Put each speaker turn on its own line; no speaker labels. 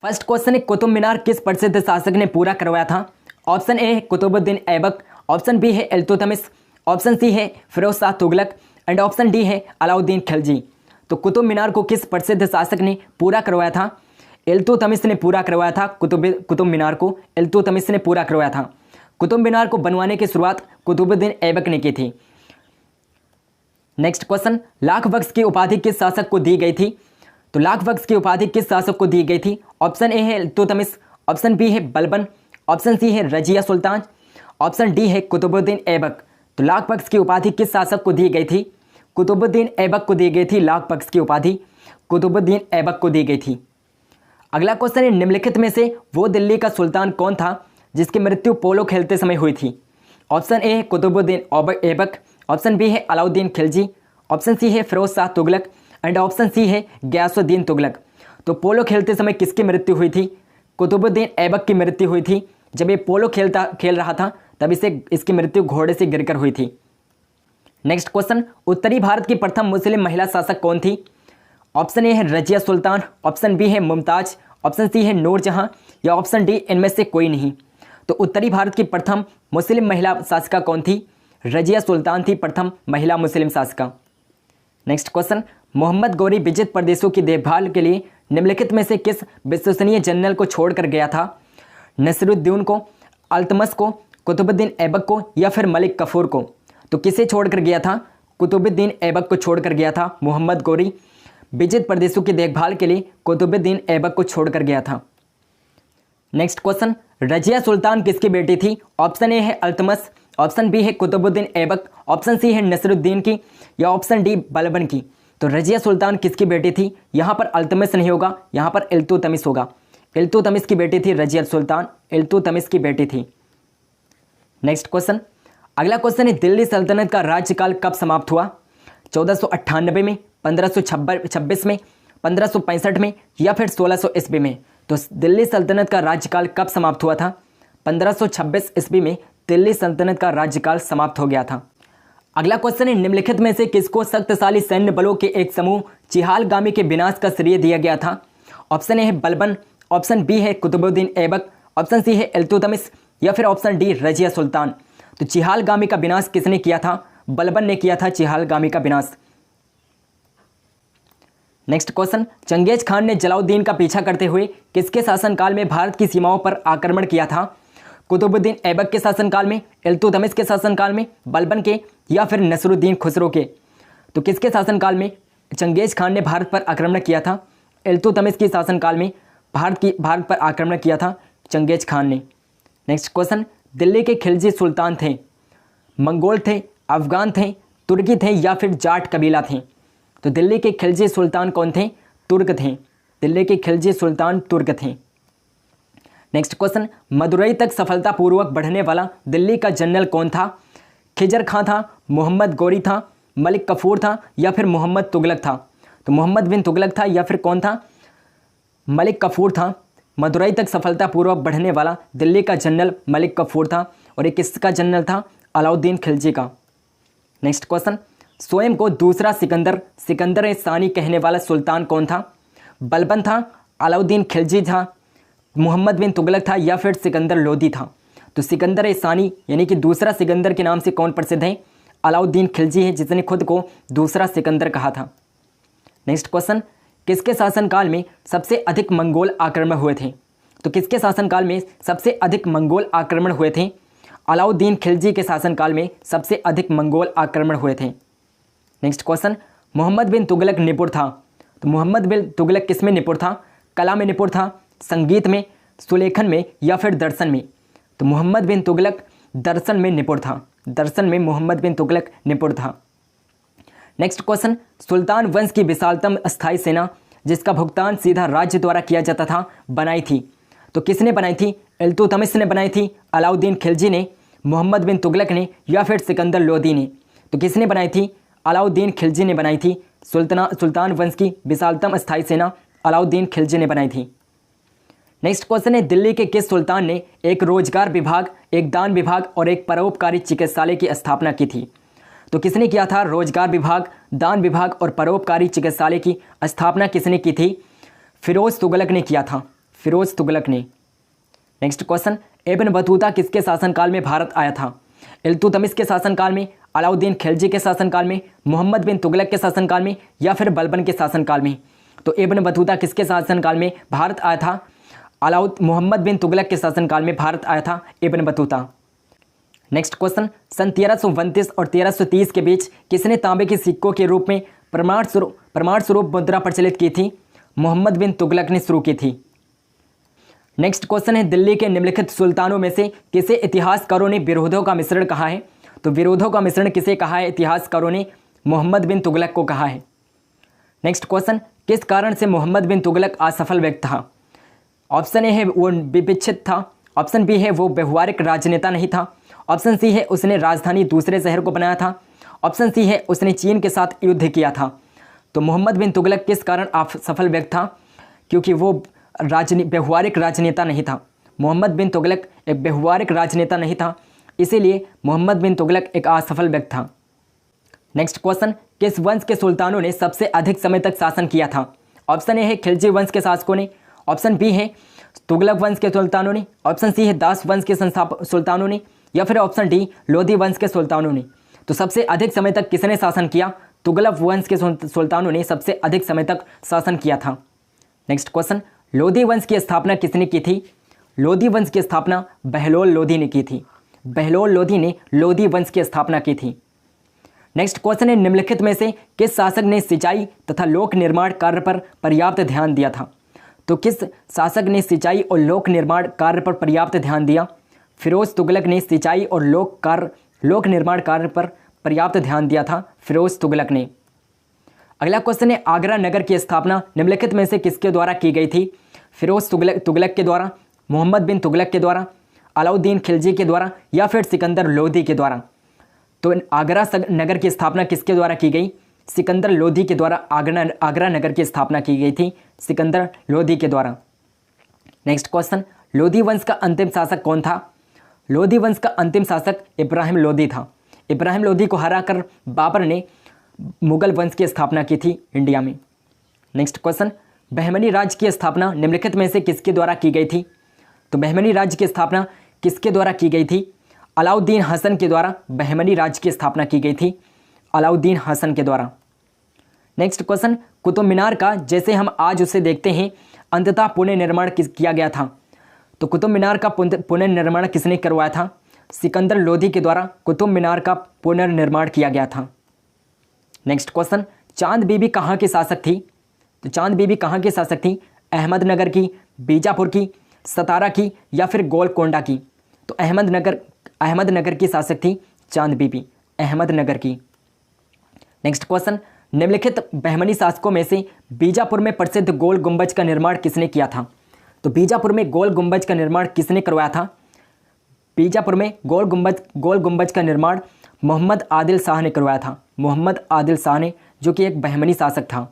First question है, कुतुब मीनार किस प्रसिद्ध शासक ने पूरा करवाया था? ऑप्शन ए है कुतुबुद्दीन ऐबक, ऑप्शन बी है इल्तुतमिश, ऑप्शन सी है Firoz Shah Tughlaq and option D है अलाउद्दीन खिलजी। तो कुतुब मीनार को किस प्रसिद्ध शासक ने पूरा करवाया था? इल्तुतमिश ने पूरा करवाया था। कुतुब मीनार को इल्तुतमिश ने पूरा करवाया था। कुतुब मीनार को बनवाने की शुरुआत कुतुबुद्दीन ऐबक ने की थी। नेक्स्ट क्वेश्चन, लाख वक्स की उपाधि किस शासक को दी गई थी? तो लाख वक्स की उपाधि किस शासक को दी गई थी? ऑप्शन ए है इल्तुतमिश, ऑप्शन बी है बलबन, ऑप्शन सी है रजिया सुल्तान, ऑप्शन डी है कुतुबुद्दीन ऐबक। तो लाख वक्स की उपाधि किस शासक को दी गई थी? कुतुबुद्दीन ऐबक को दी गई थी। लाख वक्स की उपाधि कुतुबुद्दीन ऐबक को दी गई थी। अगला क्वेश्चन है, निम्नलिखित में से वो दिल्ली का सुल्तान कौन था जिसकी मृत्यु पोलो खेलते समय हुई थी? ऑप्शन ए है कुतुबुद्दीन ऐबक, ऑप्शन बी है अलाउद्दीन खिलजी, ऑप्शन सी है Firoz Shah Tughlaq and option C है गयासुद्दीन तुगलक। तो पोलो खेलते समय किसकी मृत्यु हुई थी? कुतुबुद्दीन ऐबक की मृत्यु हुई थी। जब ये पोलो खेल रहा था तब इसकी मृत्यु घोड़े से गिरकर हुई थी। नेक्स्ट क्वेश्चन, उत्तरी भारत की प्रथम मुस्लिम महिला शासक कौन थी? ऑप्शन ए है रजिया सुल्तान, ऑप्शन बी है मुमताज, ऑप्शन सी है नूरजहां या ऑप्शन डी इनमें से कोई नहीं। तो उत्तरी भारत की प्रथम मुस्लिम महिला शासिका कौन थी? रजिया सुल्तान थी प्रथम महिला मुस्लिम शासिका। नेक्स्ट क्वेश्चन, मोहम्मद गौरी विजित प्रदेशों की देखभाल के लिए निम्नलिखित में से किस विश्वसनीय जनरल को छोड़कर गया था? नसरुद्दीन को, अल्तमश को, कुतुबुद्दीन ऐबक को या फिर मलिक कफूर को? तो किसे छोड़कर गया था? कुतुबुद्दीन ऐबक को छोड़कर गया था। मोहम्मद गौरी विजित प्रदेशों की देखभाल के लिए कुतुबुद्दीन ऐबक को छोड़कर गया था। नेक्स्ट क्वेश्चन, रजिया सुल्तान किसकी बेटी थी? ऑप्शन ए है अल्तमश, ऑप्शन बी है कुतुबुद्दीन ऐबक, ऑप्शन सी है नसरुद्दीन की या ऑप्शन डी बलबन की। तो रजिया सुल्तान किसकी बेटी थी? यहाँ पर अल्तमश नहीं होगा, यहाँ पर इल्तुतमिश होगा। इल्तुतमिश की बेटी थी रजिया सुल्तान, इल्तुतमिश की बेटी थी। नेक्स्ट क्वेश्चन, अगला क्वेश्चन है, दिल्ली सल्तनत का राज्यकाल कब समाप्त हुआ? 1498 में, 1526 में, 1565 में या फिर 1600 ईस्वी में? तो दिल्ली सल्तनत का राज्यकाल कब समाप्त हुआ था? 1526 ईस्वी में दिल्ली सल्तनत का राज्यकाल समाप्त हो गया था। अगला क्वेश्चन है, निम्नलिखित में से किसको शक्तिशाली सैन्य बलों के एक समूह चिहालगामी के विनाश का श्रेय दिया गया था? ऑप्शन ए है बलबन, ऑप्शन बी है कुतुबुद्दीन ऐबक, ऑप्शन सी है इल्तुतमिश या फिर ऑप्शन डी रजिया सुल्तान। तो चिहालगामी का विनाश किसने किया था? बलबन ने किया था चिहालगामी का विनाश। नेक्स्ट क्वेश्चन, चंगेज खान ने जलाउद्दीन का पीछा करते हुए किसके शासनकाल में भारत की सीमाओं पर आक्रमण किया था? कुतुबुद्दीन ऐबक के शासनकाल में, इल्तुतमिश के शासनकाल में, बलबन के या फिर नसरुद्दीन खुसरो के? तो किसके शासनकाल में चंगेज खान ने भारत पर आक्रमण किया था? इल्तुतमिश के शासनकाल में भारत पर आक्रमण किया था चंगेज खान ने। नेक्स्ट क्वेश्चन, दिल्ली के खिलजी सुल्तान थे, मंगोल थे, अफगान थे, तुर्की थे या फिर जाट कबीला थे? तो दिल्ली के खिलजी सुल्तान कौन थे? तुर्क थे। दिल्ली के खिलजी सुल्तान तुर्क थे। नेक्स्ट क्वेश्चन, मदुरई तक सफलतापूर्वक बढ़ने वाला दिल्ली का जनरल कौन था? खिजर खां था, मोहम्मद गौरी था, मलिक कफूर था या फिर मोहम्मद तुगलक था? तो मोहम्मद बिन तुगलक था या फिर कौन था? मलिक कफूर था। मदुरई तक सफलतापूर्वक बढ़ने वाला दिल्ली का जनरल मलिक कफूर था और ये किसका जनरल था? अलाउद्दीन खिलजी का। नेक्स्ट क्वेश्चन, स्वयं को दूसरा सिकंदर सानी कहने वाला सुल्तान कौन था? बलबन था, अलाउद्दीन खिलजी था, मोहम्मद बिन तुगलक था या फिर सिकंदर लोदी था? तो सिकंदर सानी यानी कि दूसरा सिकंदर के नाम से कौन प्रसिद्ध है? अलाउद्दीन खिलजी है, जिसने खुद को दूसरा सिकंदर कहा था। नेक्स्ट क्वेश्चन, किसके शासनकाल में सबसे अधिक मंगोल आक्रमण हुए थे? तो किसके शासनकाल में सबसे अधिक मंगोल आक्रमण हुए थे? अलाउद्दीन खिलजी के शासनकाल में सबसे अधिक मंगोल आक्रमण हुए थे। नेक्स्ट क्वेश्चन, मोहम्मद बिन तुगलक निपुण था, तो मोहम्मद बिन तुगलक किस में निपुण था? कला में निपुण था, संगीत में, सुलेखन में या फिर दर्शन में? तो मोहम्मद बिन तुगलक दर्शन में निपुण था। दर्शन में मोहम्मद बिन तुगलक निपुण था। नेक्स्ट क्वेश्चन, सुल्तान वंश की विशालतम स्थायी सेना जिसका भुगतान सीधा राज्य द्वारा किया जाता था बनाई थी? तो किसने बनाई थी? इल्तुतमिश ने बनाई थी, अलाउद्दीन खिलजी ने, मोहम्मद बिन तुगलक ने या फिर सिकंदर लोदी ने? तो किसने बनाई थी? अलाउद्दीन खिलजी ने बनाई थी। सुल्तान वंश की विशालतम स्थायी सेना अलाउद्दीन खिलजी ने बनाई थी। नेक्स्ट क्वेश्चन है, दिल्ली के किस सुल्तान ने एक रोजगार विभाग, एक दान विभाग और एक परोपकारी चिकित्सालय की स्थापना की थी? तो किसने किया था? रोजगार विभाग, दान विभाग और परोपकारी चिकित्सालय की स्थापना किसने की थी? फिरोज तुगलक ने किया था। फिरोज तुगलक ने। नेक्स्ट क्वेश्चन, इब्न बतूता किसके शासनकाल में भारत आया था? इल्तुतमिश के शासनकाल में, अलाउद्दीन खिलजी के शासनकाल में, मोहम्मद बिन तुगलक के शासनकाल में, या फिर बलबन के शासनकाल में? तो इब्न बतूता किसके शासनकाल में भारत आया था? मोहम्मद बिन तुगलक के शासनकाल में भारत आया था इब्न बतूता। नेक्स्ट क्वेश्चन, सन 1329 और 1330 के बीच किसने तांबे के सिक्कों के रूप में प्रमाण स्वरूप मुद्रा प्रचलित की थी? मोहम्मद बिन तुगलक ने शुरू की थी। नेक्स्ट क्वेश्चन है, दिल्ली के निम्नलिखित सुल्तानों में से किसे इतिहासकारों ने विरोधों का मिश्रण कहा है? तो विरोधों का मिश्रण किसे कहा है इतिहासकारों ने? मोहम्मद बिन तुगलक को कहा है। नेक्स्ट क्वेश्चन, किस कारण से मोहम्मद बिन तुगलक असफल व्यक्ति था? ऑप्शन ए है वो विभिक्षित था, ऑप्शन बी है वो व्यवहारिक राजनेता नहीं था, ऑप्शन सी है उसने राजधानी दूसरे शहर को बनाया था, ऑप्शन सी है उसने चीन के साथ युद्ध किया था। तो मोहम्मद बिन तुगलक किस कारण असफल व्यक्ति था? क्योंकि वो व्यवहारिक राजनेता नहीं था। मोहम्मद बिन तुगलक एक व्यवहारिक राजनेता नहीं था, इसीलिए मोहम्मद बिन तुगलक एक असफल व्यक्ति था। नेक्स्ट क्वेश्चन, किस वंश के सुल्तानों ने सबसे अधिक समय तक शासन किया था? ऑप्शन ए है खिलजी वंश के शासकों ने, ऑप्शन बी है तुगलक वंश के सुल्तानों ने, ऑप्शन सी है दास वंश के सुल्तानों ने, या फिर ऑप्शन डी लोधी वंश के सुल्तानों ने। तो सबसे अधिक समय तक किसने शासन किया? तुगलक वंश के सुल्तानों ने सबसे अधिक समय तक शासन किया था। नेक्स्ट क्वेश्चन, लोधी वंश की स्थापना किसने की थी? लोधी वंश की स्थापना बहलोल लोधी ने की थी। बहलोल लोधी ने लोधी वंश की स्थापना की थी। नेक्स्ट क्वेश्चन है, निम्नलिखित में से किस शासक ने सिंचाई तथा लोक निर्माण कार्य पर पर्याप्त ध्यान दिया था? तो किस शासक ने सिंचाई और लोक निर्माण कार्य पर पर्याप्त ध्यान दिया? फिरोज तुगलक ने सिंचाई और लोक निर्माण कार्य पर पर्याप्त ध्यान दिया था, फिरोज तुगलक ने। अगला क्वेश्चन है, आगरा नगर की स्थापना निम्नलिखित में से किसके द्वारा की गई थी? फिरोज तुगलक के द्वारा, मोहम्मद बिन तुगलक के द्वारा, अलाउद्दीन खिलजी के द्वारा, या फिर सिकंदर लोधी के द्वारा? तो आगरा नगर की स्थापना किसके द्वारा की गई? सिकंदर लोधी के द्वारा आगरा नगर की स्थापना की गई थी, सिकंदर लोधी के द्वारा। नेक्स्ट क्वेश्चन, लोधी वंश का अंतिम शासक कौन था? लोधी वंश का अंतिम शासक इब्राहिम लोधी था। इब्राहिम लोधी को हराकर बाबर ने मुगल वंश की स्थापना की थी इंडिया में। नेक्स्ट क्वेश्चन, बहमनी राज्य की स्थापना निम्नलिखित में से किसके द्वारा की गई थी? तो बहमनी राज्य की स्थापना किसके द्वारा की गई थी? अलाउद्दीन हसन के द्वारा बहमनी राज्य की स्थापना की गई थी, अलाउद्दीन हसन के द्वारा। नेक्स्ट क्वेश्चन, कुतुब मीनार का जैसे हम आज उसे देखते हैं अंततः पुनर्निर्माण किया गया था? तो कुतुब मीनार का पुनर्निर्माण किसने करवाया था? सिकंदर लोधी के द्वारा कुतुब मीनार का पुनर्निर्माण किया गया था। नेक्स्ट क्वेश्चन, चांद बीबी कहाँ की शासक थी? तो चांद बीबी कहाँ की शासक थी? अहमदनगर की, बीजापुर की, सतारा की, या फिर गोलकोंडा की? तो अहमदनगर की शासक थी चांद बीबी, अहमदनगर की। नेक्स्ट क्वेश्चन, निम्नलिखित बहमनी शासकों में से बीजापुर में प्रसिद्ध गोल गुंबज का निर्माण किसने किया था? तो बीजापुर में गोल गुंबज का निर्माण किसने करवाया था? बीजापुर में गोल गुंबज का निर्माण मोहम्मद आदिल शाह ने करवाया था, मोहम्मद आदिल शाह ने, जो कि एक बहमनी शासक था।